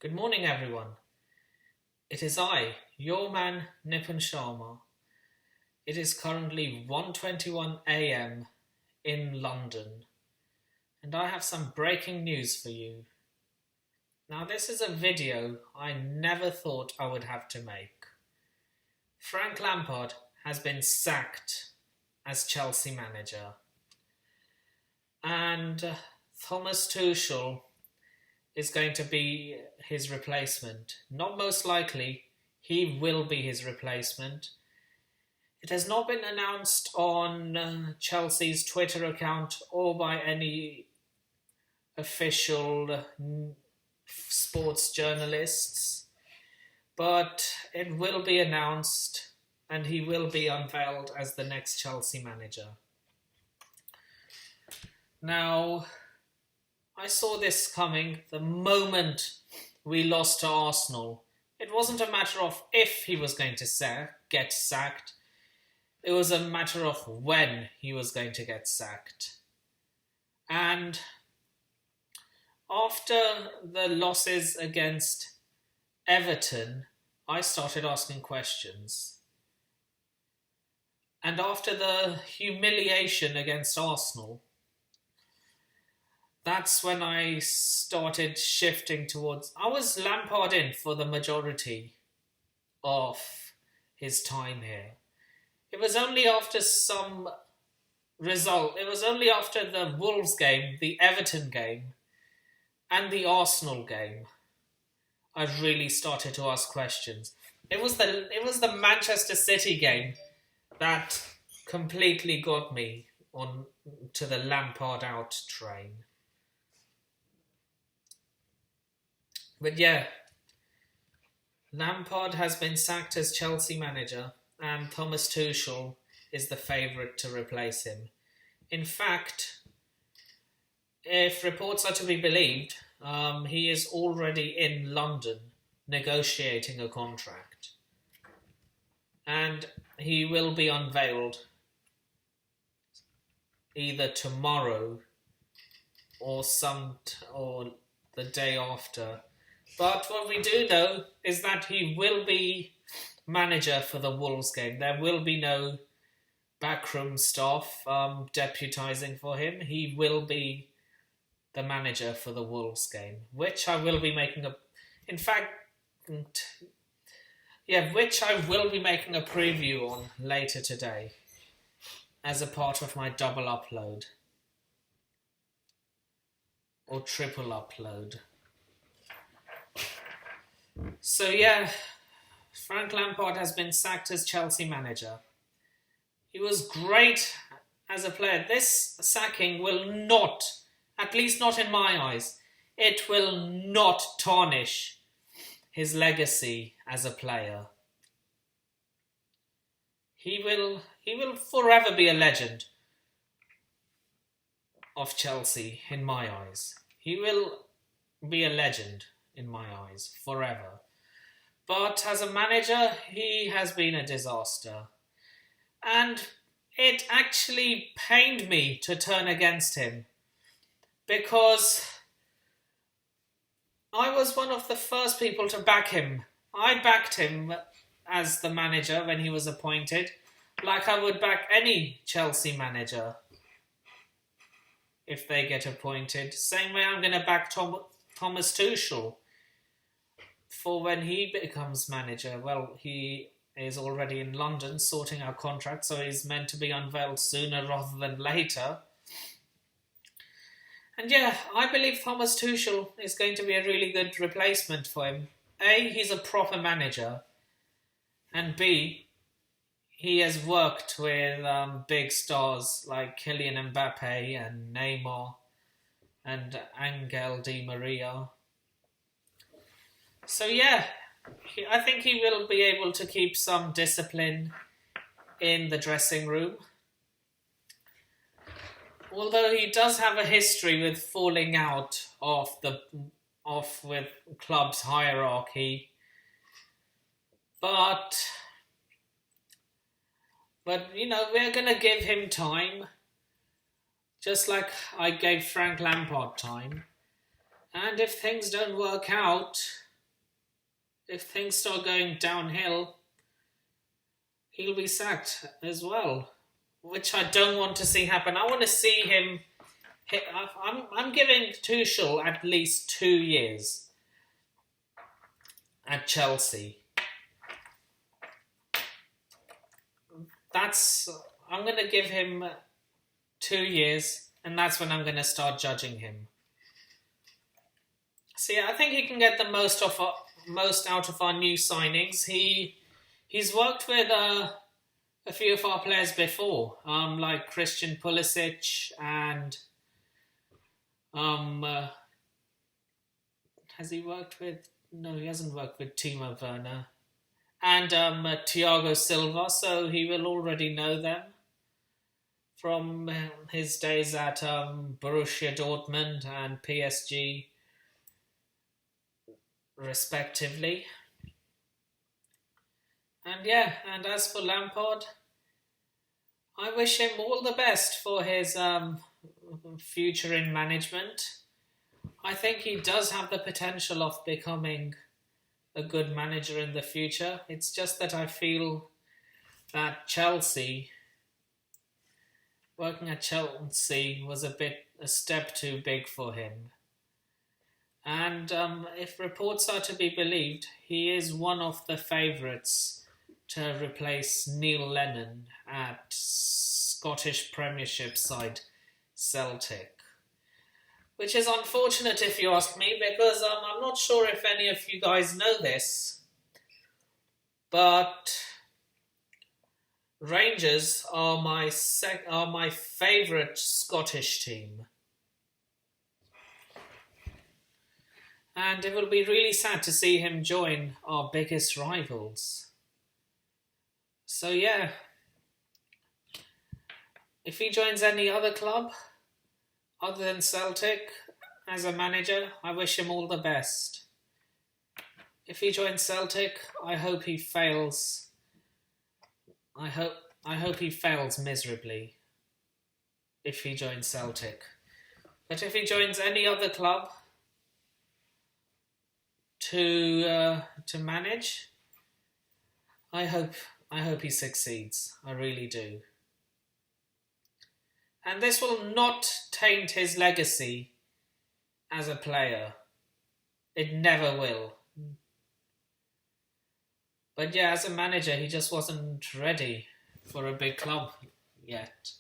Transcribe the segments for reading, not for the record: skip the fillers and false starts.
Good morning, everyone. It is I, your man Nipun Sharma. It is currently 1:21 a.m. in London, and I have some breaking news for you. Now, this is a video I never thought I would have to make. Frank Lampard has been sacked as Chelsea manager, and Thomas Tuchel is going to be his replacement. Not most likely, he will be his replacement. It has not been announced on Chelsea's Twitter account or by any official sports journalists, but it will be announced and he will be unveiled as the next Chelsea manager. Now, I saw this coming the moment we lost to Arsenal. It wasn't a matter of if he was going to get sacked. It was a matter of when he was going to get sacked. And after the losses against Everton, I started asking questions. And after the humiliation against Arsenal, that's when I started shifting towards... I was Lampard in for the majority of his time here. It was only after some result. It was only after the Wolves game, the Everton game, and the Arsenal game, I really started to ask questions. It was the Manchester City game that completely got me on to the Lampard out train. But yeah, Lampard has been sacked as Chelsea manager, and Thomas Tuchel is the favourite to replace him. In fact, if reports are to be believed, he is already in London negotiating a contract. And he will be unveiled either tomorrow or the day after. But what we do know is that he will be manager for the Wolves game. There will be no backroom staff deputising for him. He will be the manager for the Wolves game, which I will be making which I will be making a preview on later today as a part of my double upload or triple upload. So yeah, Frank Lampard has been sacked as Chelsea manager. He was great as a player. This sacking will not, at least not in my eyes, it will not tarnish his legacy as a player. He will forever be a legend of Chelsea in my eyes. He will be a legend in my eyes forever. But as a manager, he has been a disaster. And it actually pained me to turn against him, because I was one of the first people to back him. I backed him as the manager when he was appointed, like I would back any Chelsea manager if they get appointed. Same way I'm going to back Thomas Tuchel for when he becomes manager. Well, he is already in London sorting out contracts, so he's meant to be unveiled sooner rather than later. And yeah, I believe Thomas Tuchel is going to be a really good replacement for him. A, he's a proper manager, and B, he has worked with big stars like Kylian Mbappe and Neymar and Angel Di Maria. So yeah, I think he will be able to keep some discipline in the dressing room. Although he does have a history with falling out with club's hierarchy. But you know, we're going to give him time, just like I gave Frank Lampard time. And if things don't work out, if things start going downhill, he'll be sacked as well, which I don't want to see happen. I want to see him. I'm giving Tuchel at least 2 years at Chelsea. I'm going to give him 2 years, and that's when I'm going to start judging him. See, I think he can get the most out of our new signings. He's worked with a few of our players before, like Christian Pulisic and has he worked with? No, he hasn't worked with Timo Werner and Thiago Silva, so he will already know them from his days at Borussia Dortmund and PSG, respectively. And as for Lampard, I wish him all the best for his future in management. I think he does have the potential of becoming a good manager in the future. It's just that I feel that working at Chelsea was a step too big for him. And if reports are to be believed, he is one of the favourites to replace Neil Lennon at Scottish Premiership side Celtic. Which is unfortunate if you ask me, because I'm not sure if any of you guys know this, but Rangers are my favourite Scottish team. And it will be really sad to see him join our biggest rivals. So yeah, if he joins any other club other than Celtic as a manager, I wish him all the best. If he joins Celtic, I hope he fails. I hope he fails miserably if he joins Celtic. But if he joins any other club to manage, I hope he succeeds. I really do. And this will not taint his legacy as a player. It never will. But yeah, as a manager, he just wasn't ready for a big club yet.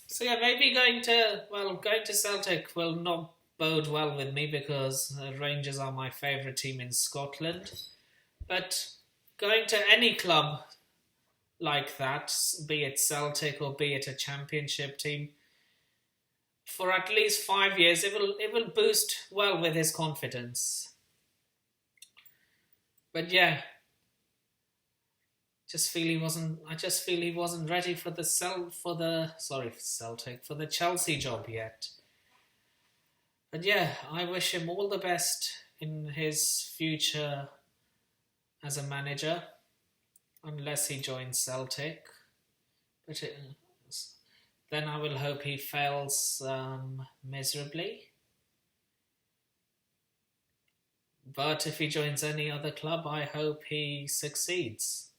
So yeah, maybe going to Celtic will not bode well with me, because Rangers are my favourite team in Scotland. But going to any club like that, be it Celtic or be it a championship team, for at least 5 years, it will boost well with his confidence. But yeah, I just feel he wasn't ready for the Chelsea job yet. But yeah, I wish him all the best in his future as a manager, unless he joins Celtic. But then I will hope he fails miserably. But if he joins any other club, I hope he succeeds.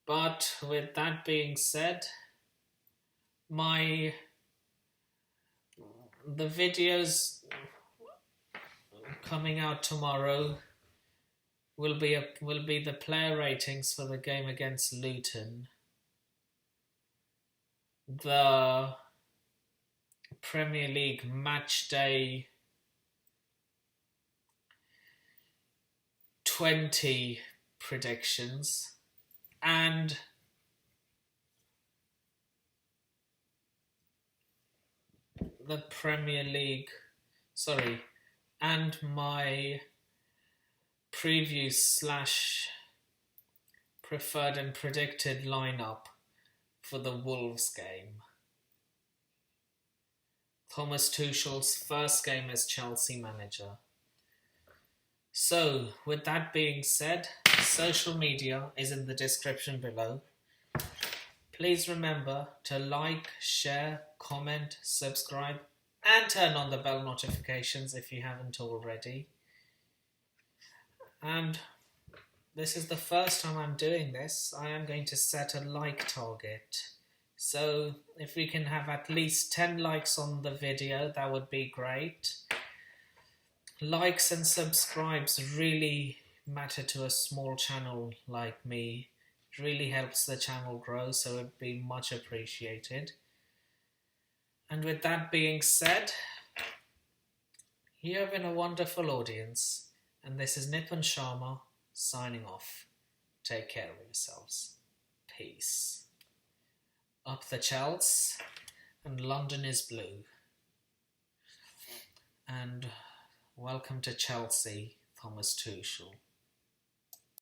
But with that being said, the videos coming out tomorrow will be the player ratings for the game against Luton, the Premier League match day 20 predictions, and the Premier League, and my preview / preferred and predicted lineup for the Wolves game. Thomas Tuchel's first game as Chelsea manager. So, with that being said, social media is in the description below. Please remember to like, share, comment, subscribe, and turn on the bell notifications if you haven't already. And this is the first time I'm doing this. I am going to set a like target. So if we can have at least 10 likes on the video, that would be great. Likes and subscribes really matter to a small channel like me. It really helps the channel grow, so it'd be much appreciated. And with that being said, you have been a wonderful audience, and this is Nipan Sharma signing off. Take care of yourselves. Peace. Up the Chelsea, and London is blue. And welcome to Chelsea, Thomas Tuchel.